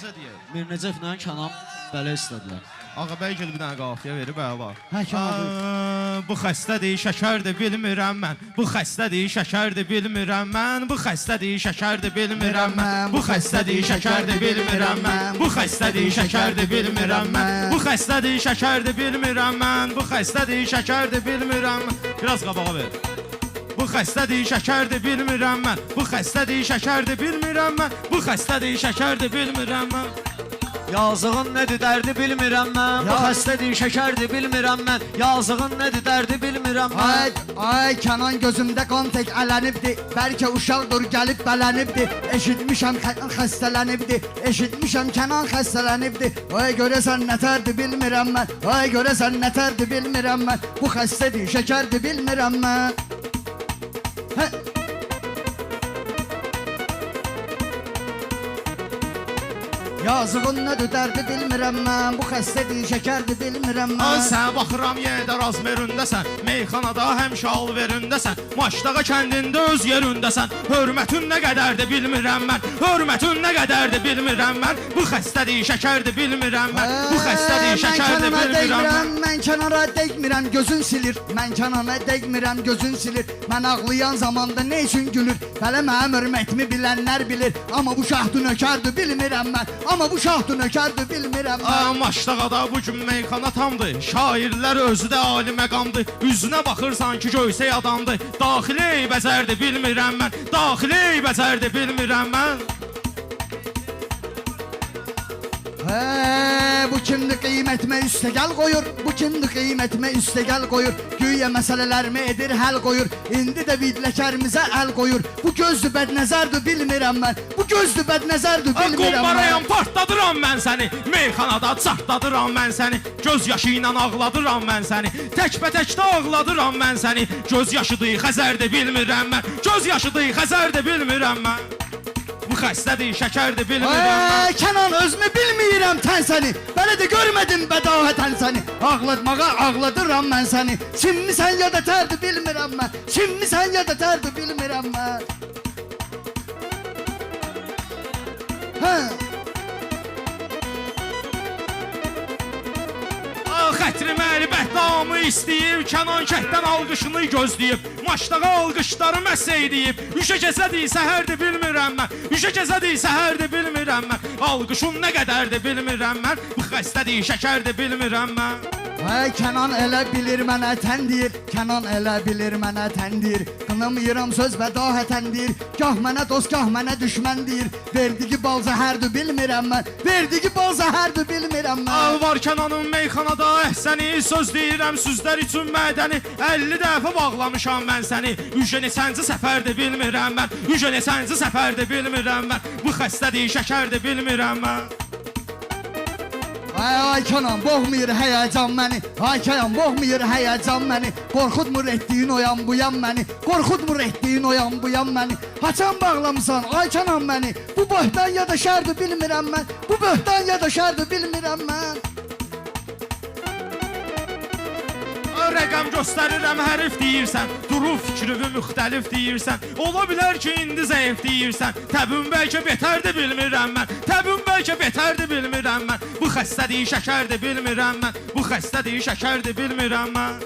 də deyək. Mir Necəflə Kənan belə istədilər. Ağa bəy gəl bir dənə qafiyə verib bəla. Hə, Kənan. Bu xəstədir, şəkərdir, bilmirəm mən. Bu xəstədir, şəkərdir, bilmirəm mən. Bu xəstədir, şəkərdir, bilmirəm mən. Bu xəstədir, şəkərdir, bilmirəm mən. Bu xəstədir, şəkərdir, bilmirəm mən. Bu xəstədir, şəkərdir, bilmirəm mən. Bu xəstədir, şəkərdir, bilmirəm mən. Biraz qabağa ver. Bu xəstədir, şəkərdir, bilmirəm mən. Bu xəstədir, şəkərdir, bilmirəm mən. Bu xəstədir, şəkərdir, bilmirəm mən. Yazığın nədir dərdi bilmirəm mən. Bu xəstədir, şəkərdir bilmirəm mən. Yazığın nədir dərdi bilmirəm mən. Ay Kənan gözümdə qan tək ələnibdi. Bəlkə uşaqdır gəlib bələnibdi. Eşitmişəm Kənan xəstələnibdi. Eşitmişəm Kənan xəstələnibdi. Ay görəsən nətərdir bilmirəm mən. Ay görəsən nətərdir bilmirəm mən. Bu xəstədir, şəkərdir bilmirəm mən. Yazığın nədir dərdi bilmirəm mən. Bu xəstədir, şəkərdir bilmirəm mən. Sən baxıram yerdə razmeründəsən. Meyxanada həmişə alverindəsən. Maçdağa kəndində öz yerindəsən. Hörmətin nə qədərdir bilmirəm mən. Hörmətin nə qədərdir bilmirəm mən. Bu xəstədir, şəkərdir bilmirəm mən. Bu xəstədir, şəkərdir bilmirəm mən. Mən kənara dəgmirəm, gözün silir. Mən kənara dəgmirəm, gözün silir. Mən ağlayan zamanda nə üçün gülür? Hələ mənim hörmətimi bilənlər bilir. Amma bu şahdı nökərdir bilmirəm mən. Amma bu şahdı nökərdir bilmirəm mən. Maçdağada bu gün meyxana tamdır. Şairlər özü də ali məqamdır. Üzünə baxırsan ki göysək adamdır. Daxili bəzərdir bilmirəm mən. Daxili bəzərdir bilmirəm mən. Bu kimdir qiymətimə üstəgəl qoyur. Bu kimdir qiymətimə üstəgəl qoyur. Güya məsələlərimi edir həll qoyur. İndi də vidləkərimizə əl qoyur. Bu gözdür bədnəzərdir bilmirəm mən. Bu gözdür bədnəzərdir bilmirəm mən. Qumbarayam partladıram mən səni. Meyxanada çartladıram mən səni. Göz yaşı ilə ağladıram mən səni. Təkbətəkdə ağladıram mən səni. Göz yaşıdır xəzərdir bilmirəm mən. Göz yaşıdır xəzərdir bilmirəm mən. Bu xəstədir, şəkərdir, bilmirəm mən. Kənan özümü bilmirəm tən səni. Belə də görmədim bədahətən səni. Ağlatmağa ağladıram mən səni. Çinmisən ya da tərdir bilmirəm mən. Çinmisən ya da tərdir bilmirəm mən. Xətrim əlbət damı istəyib. Kənan kətdən alqışını gözləyib. Maçdağa alqışları məsəy deyib. Üşə kəsədir, səhərdir bilmirəm mən. Üşə kəsədir, səhərdir bilmirəm mən. Alqışın nə qədərdir bilmirəm mən. Bu xəstədir, şəkərdir bilmirəm mən. Kənan elə bilir mənə təndir. Kənan elə bilir mənə təndir. Qınamıram söz bədahətəndir. Gah mənə dost, gah mənə düşməndir. Verdiyi bal zəhərdir bilmirəm mən. Verdiyi bal zəhərdir bilmirəm mən. Var Kənanın meyxanada əhsəni. Söz deyirəm süzlər üçün mədəni. 50 dəfə bağlamışam mən səni. Ücə neçənci səfərdir bilmirəm mən. Ücə neçənci səfərdir bilmirəm mən. Bu xəstədir, şəkərdir bilmirəm mən. Ay Kənan boğmuyur həyəcan məni. Ay Kənan boğmuyur həyəcan məni. Qorxutmur etdiyin oyan buyan məni. Qorxutmur etdiyin oyan buyan məni. Haçan bağlamısan ay Kənan məni. Bu böhtan ya da şərdir bilmirəm mən. Bu böhtan ya da şərdir bilmirəm mən. Rəqəm göstərirəm hərif deyirsən. Durub fikrimi müxtəlif deyirsən. Ola bilər ki indi zəif deyirsən. Təbün bəlkə betərdir bilmirəm mən. Təbün bəlkə betərdir bilmirəm mən. Bu xəstədir, şəkərdir bilmirəm mən. Bu xəstədir, şəkərdir bilmirəm mən.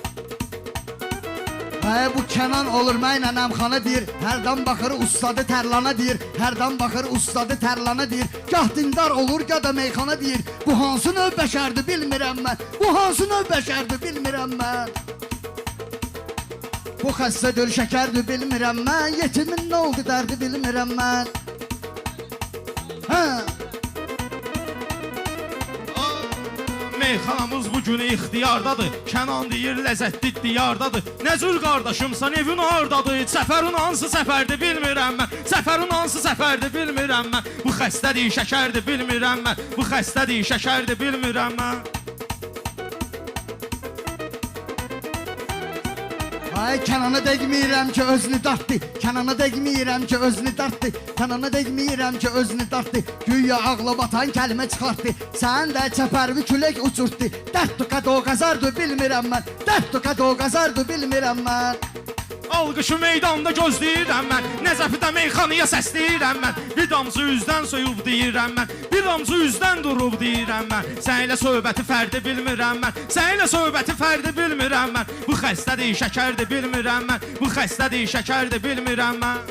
Bu Kənan olur mənlə əmxana deyir. Hərdən baxır ustadı tərlana deyir. Hərdən baxır ustadı tərlana deyir. Gah dindar olur, gah da meyxana deyir. Bu hansı növ bəşərdir bilmirəm mən. Bu hansı növ bəşərdir bilmirəm mən. Bu xəstədir, şəkərdir bilmirəm mən. Yetimin nə oldu dərdi bilmirəm mən. Meyxanamız bugün ixtiyardadır. Kənan deyir ləzzətli diyardadır. Nəzül qardaşımsan evin hardadır? Səfərin hansı səfərdir bilmirəm mən. Səfərin hansı səfərdir bilmirəm mən. Bu xəstədir, şəkərdir bilmirəm mən. Bu xəstədir, şəkərdir bilmirəm mən. Kənana dəgmirəm ki özünü dartdı. Kənana dəgmirəm ki özünü dartdı. Kənana dəgmirəm ki özünü dartdı. Güya ağla batan kəlmə çıxartdı. Sən də çəpərvi külək uçurtdu. Dərd tuqad o qazardı bilmirəm mən. Dərd tuqad o qazardı bilmirəm mən. Alqışı meydanda gözləyirəm mən. Nəzəfidə meyxanıya səsləyirəm mən. Bir damcı üzdən soyub deyirəm mən. Bir Bir damcı üzdən durub deyirəm mən. Sənlə söhbəti fərdi bilmirəm mən. Sənlə söhbəti fərdi bilmirəm mən. Bu xəstədir, şəkərdir bilmirəm mən. Bu xəstədir, şəkərdir bilmirəm mən.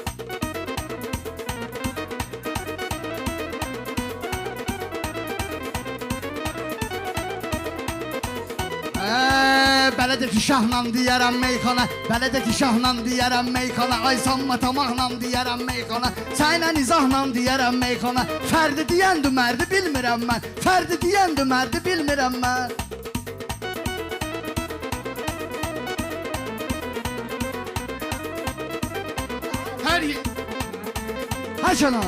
Belədəki şahla deyərəm meyxana, belədəki şahla deyərəm meyxana, ay sanma tamahla deyərəm meyxana, sənlə izahla deyərəm meyxana, fərdi deyəndü mərdi bilmirəm mən, fərdi deyəndü mərdi bilmirəm mən. Həşana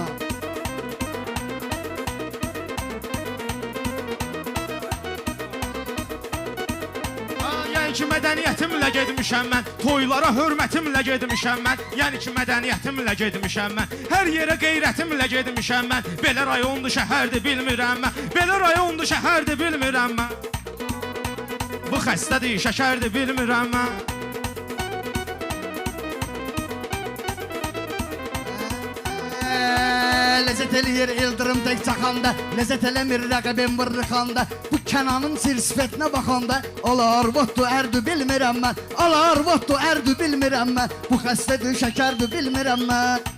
Yəni ki, mədəniyyətimlə gedmişəm mən. Toylara hörmətimlə gedmişəm mən. Yəni ki, mədəniyyətimlə gedmişəm mən. Hər yerə qeyrətimlə gedmişəm mən. Belə rayondu, şəhərdir bilmirəm mən. Belə rayondu, şəhərdir bilmirəm mən. Bu xəstədir, şəkərdir bilmirəm mən. Lezzet eləyir ildırım tək çaxanda, lezzet eləmir rəqibim vırrıxanda. Bu Kənanın sir-sifətinə baxanda, alar votdu ərdü bilmirəm mən, alar votdu ərdü bilmirəm mən. Bu xəstədir, şəkərdir bilmirəm mən.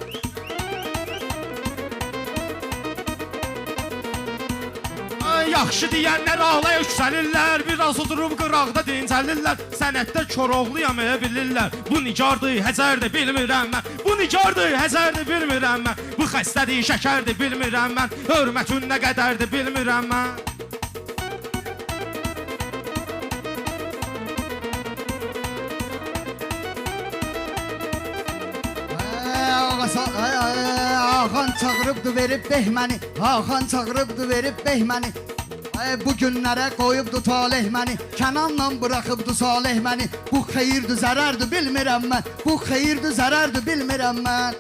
Yaxşı deyənlər ağlaya yüksəlirlər, biraz oturub qıraqda dincəlirlər. Sənətdə Koroğluyam bilirlər. Bu nicardır, Həzərdir bilmirəm mən. Bu nicardır, Həzərdir bilmirəm mən. Bu xəstədir, şəkərdir bilmirəm mən. Hörmətin nə qədərdir bilmirəm mən. Ağan çağırıbdı verib behməni, Ağan çağırıbdı verib behməni. Bu günlərə qoyubdu talih məni, Kənanla bıraxıbdı salih məni. Bu xeyirdir, zərərdir bilmirəm mən, bu xeyirdir, zərərdir bilmirəm mən.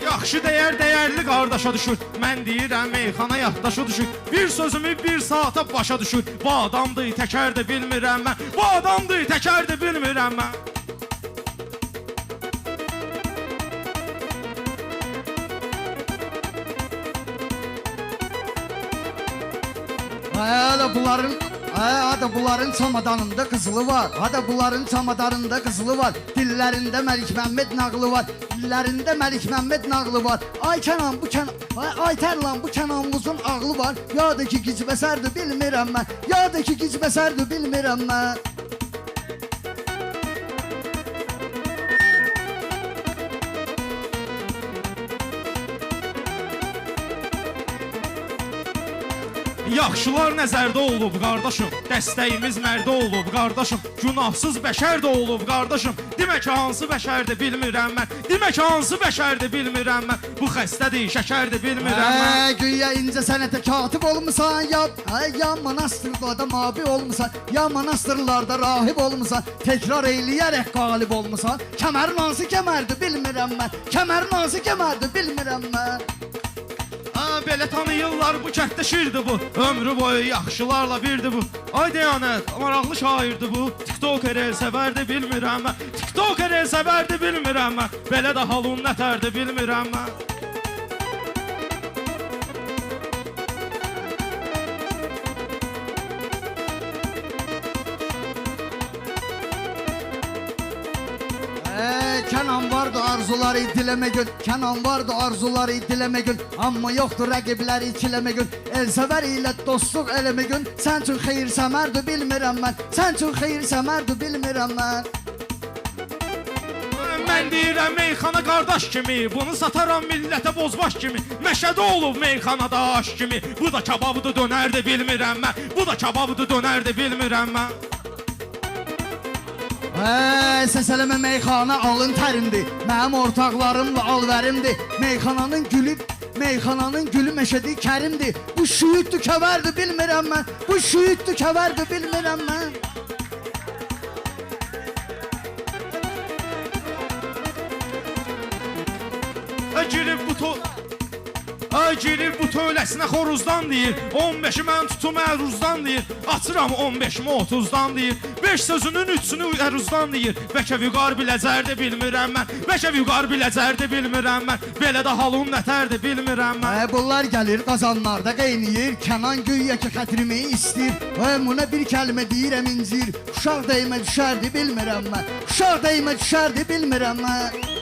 Yaxşı deyər, dəyərli qardaşa düşür. Mən deyirəm, meyxana yaddaşa düşür. Bir sözümü bir saata başa düşür. Bu adamdır, təkərdir bilmirəm mən. Bu adamdır, təkərdir bilmirəm mən. Hada bunların çamadanında qızılı var, hada bunların çamadanında qızılı var. Dillərində Məlik Məmməd nağlı var, dillərində Məlik Məmməd nağlı var. Ay Kənan bu Kənan, ay Tərlan bu Kənanımızın ağlı var. Yada ki gicbəsərdir bilmirəm mən, yada ki gicbəsərdir bilmirəm mən. Yaxşılar nəzərdə olub qardaşım, dəstəyimiz mərdə olub qardaşım, günahsız bəşər də olub qardaşım. Demək hansı bəşərdir bilmirəm mən, demək hansı bəşərdir bilmirəm mən. Bu xəstədir, şəkərdir bilmirəm mən. Güya incə sənətə katib olmusan, ya manastırlarda mabi olmusan, ya manastırlarda rahib olmusan, təkrar eyləyərək qalib olmusan. Kəmərin hansı kəmərdir bilmirəm mən, kəmərin hansı kəmərdir bilmirəm mən. Belə tanıyırlar bu kənddə şirdir bu. Ömrü boyu yaxşılarla birdir bu. Ay deyanət, maraqlı şairdir bu. TikToker el səvərdi bilmirəm mən. TikToker el səvərdi bilmirəm mən. Belə də halun nətərdi bilmirəm mən. Kənan vardı arzuları diləmə gün, Kənan vardı arzuları diləmə gün, amma yoxdur rəqibləri ikiləmə gün. El-səvər ilə dostluq eləmə gün, sən üçün xeyir səmərdir bilmirəm mən, sən üçün xeyir səmərdir bilmirəm mən. Mən deyirəm meyxana qardaş kimi, bunu sataram millətə bozbaş kimi. Məşədə olub meyxanada aş kimi, bu da kababıdır dönərdir bilmirəm mən, bu da kababıdır dönərdir bilmirəm mən. Səs eləmə meyxana alın tərimdir, mənim ortaqlarımla alvərimdir. Meyxananın gülü məşədi kərimdir. Bu şüyüddür kəvərdir bilmirəm mən, bu şüyüddür kəvərdir bilmirəm mən. Ay girib bu tövləsinə xoruzdan deyir 15-i mən tutum əruzdan deyir Açıram 15-imi 30-dan deyir 5 sözünün 3-sünü əruzdan deyir Bəlkə vüqar biləcərdi bilmirəm mən Bəlkə vüqar biləcərdi bilmirəm mən Belə də halım nətərdi bilmirəm mən Bunlar gəlir qazanlarda qeyniyir Kənan güya ki xətrimi istir Buna bir kəlmə deyirəm incir Uşaq dəymə düşərdi bilmirəm mən Uşaq dəymə düşərdi bilmirəm mən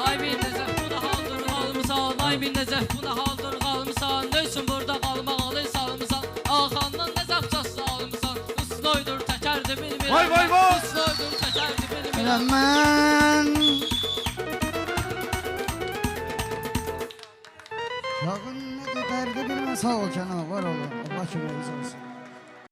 Ay bir necə buna haldır qalmısan Ay bir necə buna haldır qalmısan Ne üçün burada qalmağalı salmısan Axandan nə zapcası almısan Usloydur təkərdi bilmirəm Vay vay vay Usloydur təkərdi bilmirəm Mən Uşağın nə dərdi bilmə Sağ ol Kənan var ola Allah köməyiniz olsun